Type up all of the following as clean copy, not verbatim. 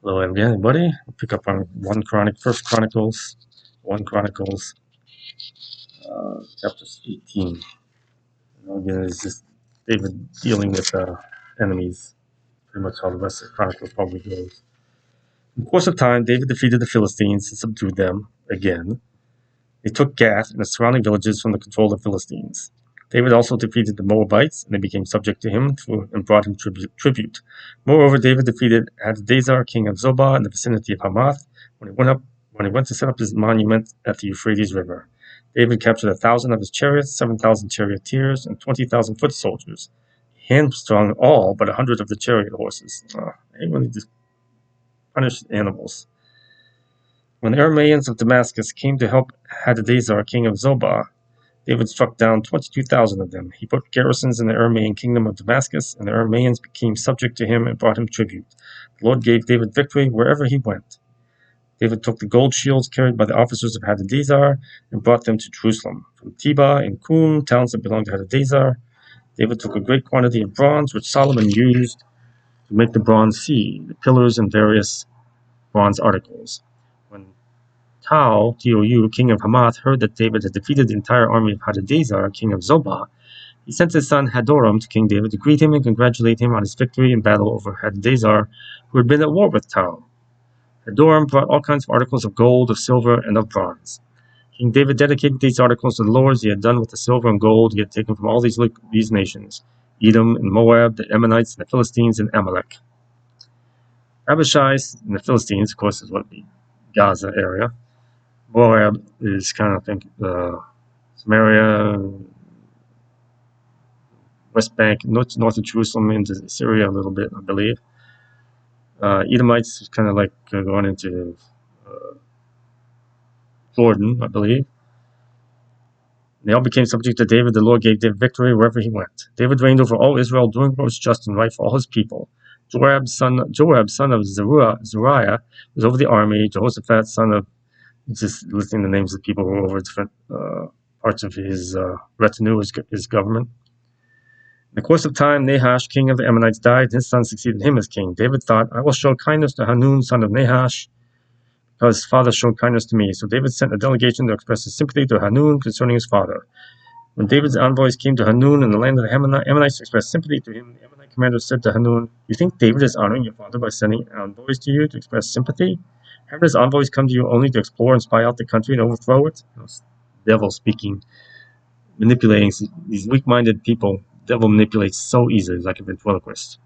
Hello again, everybody. We'll pick up on First Chronicles, 1 Chronicles, chapter 18. Again, it's just David dealing with enemies. Pretty much how the rest of the Chronicles probably goes. In the course of time, David defeated the Philistines and subdued them again. They took Gath and the surrounding villages from the control of the Philistines. David also defeated the Moabites, and they became subject to him and brought him tribute. Moreover, David defeated Hadadezer, king of Zobah, in the vicinity of Hamath, when he went to set up his monument at the Euphrates River. David captured 1,000 of his chariots, 7,000 charioteers, and 20,000 foot soldiers. He hamstrung all but 100 of the chariot horses. They really just punished animals. When the Arameans of Damascus came to help Hadadezer, king of Zobah, David struck down 22,000 of them. He put garrisons in the Aramean kingdom of Damascus, and the Arameans became subject to him and brought him tribute. The Lord gave David victory wherever he went. David took the gold shields carried by the officers of Hadadezer and brought them to Jerusalem. From Tebah and Kum, towns that belonged to Hadadezer, David took a great quantity of bronze, which Solomon used to make the bronze sea, the pillars, and various bronze articles. When Tou, king of Hamath, heard that David had defeated the entire army of Hadadezer, king of Zobah, he sent his son Hadoram to King David to greet him and congratulate him on his victory in battle over Hadadezer, who had been at war with Tou. Hadoram brought all kinds of articles of gold, of silver, and of bronze. King David dedicated these articles to the lords he had done with the silver and gold he had taken from all these nations, Edom and Moab, the Ammonites, and the Philistines, and Amalek. Abishai and the Philistines, of course, is what the Gaza area. Moab is kind of, I think, Samaria, West Bank, north of Jerusalem, into Syria a little bit, I believe. Edomites is kind of like going into Jordan, I believe. They all became subject to David. The Lord gave David victory wherever he went. David reigned over all Israel, doing what was just and right for all his people. Joab, son of Zeruiah, was over the army. Jehoshaphat, son of, just listing the names of people who were over different parts of his retinue, his government. In the course of time, Nahash, king of the Ammonites, died, and his son succeeded him as king. David thought, I will show kindness to Hanun, son of Nahash, because his father showed kindness to me. So David sent a delegation to express his sympathy to Hanun concerning his father. When David's envoys came to Hanun in the land of the Ammonites to express sympathy to him, the Ammonite commander said to Hanun, you think David is honoring your father by sending envoys to you to express sympathy? Haven't his envoys come to you only to explore and spy out the country and overthrow it? Devil speaking, manipulating these weak-minded people. Devil manipulates so easily, like a ventriloquist.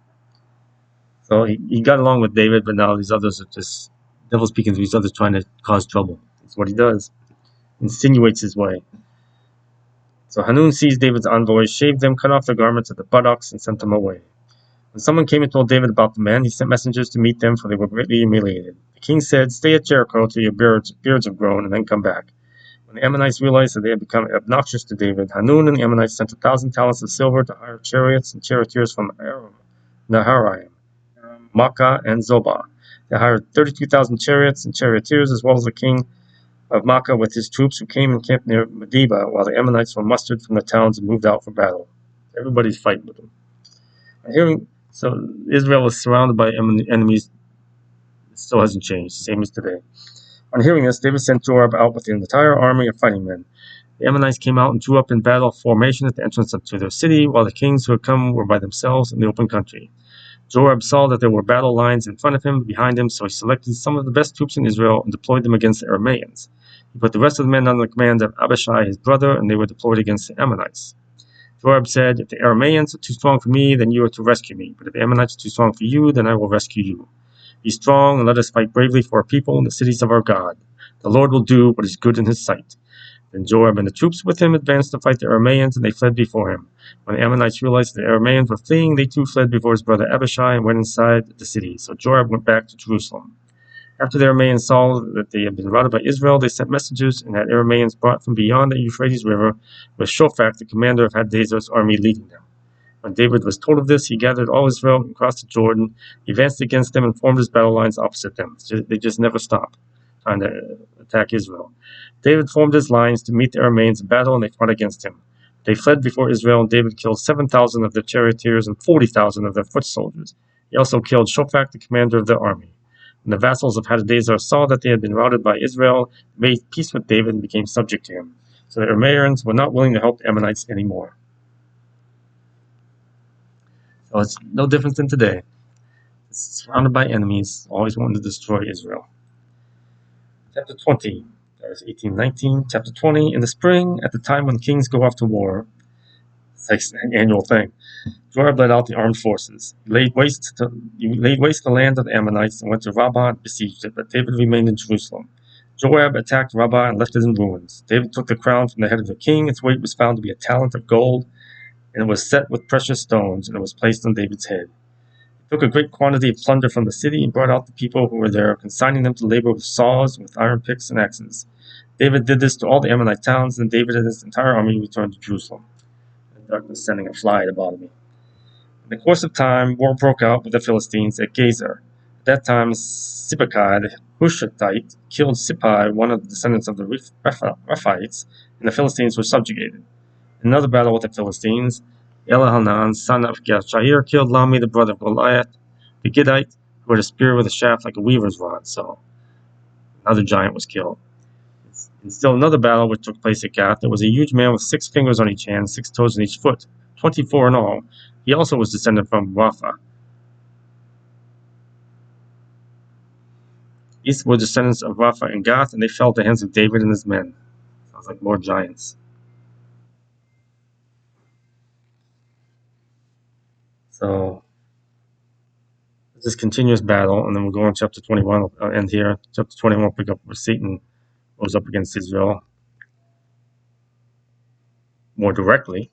So he got along with David, but now these others are just devil speaking to these others, trying to cause trouble. That's what he does. Insinuates his way. So Hanun seized David's envoys, shaved them, cut off their garments at the buttocks, and sent them away. When someone came and told David about the men, he sent messengers to meet them, for they were greatly humiliated. The king said, stay at Jericho till your beards have grown, and then come back. When the Ammonites realized that they had become obnoxious to David, Hanun and the Ammonites sent 1,000 talents of silver to hire chariots and charioteers from Aram, Naharaim, Makkah, and Zobah. They hired 32,000 chariots and charioteers, as well as the king of Makkah with his troops, who came and camped near Medeba, while the Ammonites were mustered from the towns and moved out for battle. Everybody's fighting with them. So Israel was surrounded by enemies. It still hasn't changed, same as today. On hearing this, David sent Joab out with an entire army of fighting men. The Ammonites came out and drew up in battle formation at the entrance to their city, while the kings who had come were by themselves in the open country. Joab saw that there were battle lines in front of him and behind him, so he selected some of the best troops in Israel and deployed them against the Arameans. He put the rest of the men under the command of Abishai, his brother, and they were deployed against the Ammonites. Joab said, if the Arameans are too strong for me, then you are to rescue me. But if the Ammonites are too strong for you, then I will rescue you. Be strong and let us fight bravely for our people and the cities of our God. The Lord will do what is good in his sight. Then Joab and the troops with him advanced to fight the Arameans, and they fled before him. When the Ammonites realized that the Arameans were fleeing, they too fled before his brother Abishai and went inside the city. So Joab went back to Jerusalem. After the Arameans saw that they had been routed by Israel, they sent messengers and had Arameans brought from beyond the Euphrates River, with Shophak, the commander of Hadadezer's army, leading them. When David was told of this, he gathered all Israel and crossed the Jordan. He advanced against them and formed his battle lines opposite them. They just never stopped trying to attack Israel. David formed his lines to meet the Arameans in battle, and they fought against him. They fled before Israel, and David killed 7,000 of their charioteers and 40,000 of their foot soldiers. He also killed Shophak, the commander of their army. When the vassals of Hadadezer saw that they had been routed by Israel, they made peace with David and became subject to him. So the Arameans were not willing to help the Ammonites anymore. So it's no different than today. It's surrounded by enemies, always wanting to destroy Israel. Chapter 20. That was 1819. Chapter 20. In the spring, at the time when kings go off to war, it's like an annual thing, Joab led out the armed forces. He laid waste the land of the Ammonites and went to Rabbah and besieged it, but David remained in Jerusalem. Joab attacked Rabbah and left it in ruins. David took the crown from the head of the king. Its weight was found to be a talent of gold, and it was set with precious stones, and it was placed on David's head. He took a great quantity of plunder from the city and brought out the people who were there, consigning them to labor with saws, with iron picks and axes. David did this to all the Ammonite towns, and David and his entire army returned to Jerusalem. The darkness sending a fly to bother me. In the course of time, war broke out with the Philistines at Gezer. At that time, Sibbecai the Hushathite killed Sippai, one of the descendants of the Rephites, and the Philistines were subjugated. In another battle with the Philistines, Elihanan, son of Jair, killed Lami, the brother of Goliath, the Gittite, who had a spear with a shaft like a weaver's rod. So another giant was killed. In still another battle which took place at Gath, there was a huge man with 6 fingers on each hand, 6 toes on each foot, 24 in all. He also was descended from Rapha. These were descendants of Rapha and Gath, and they fell at the hands of David and his men. Sounds like more giants. So this continuous battle, and then we'll go on chapter 21. I'll end here. Chapter 21 will pick up where Satan rose up against Israel more directly.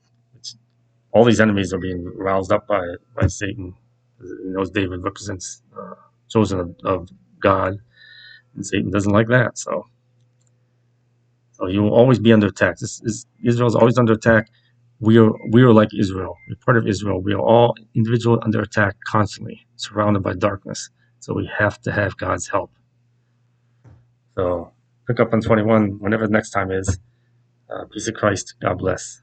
All these enemies are being roused up by Satan. He knows David represents chosen of God, and Satan doesn't like that. So you will always be under attack. Israel is always under attack. We are like Israel. We're part of Israel. We are all individually under attack constantly, surrounded by darkness. So we have to have God's help. So pick up on 21 whenever the next time is. Peace of Christ. God bless.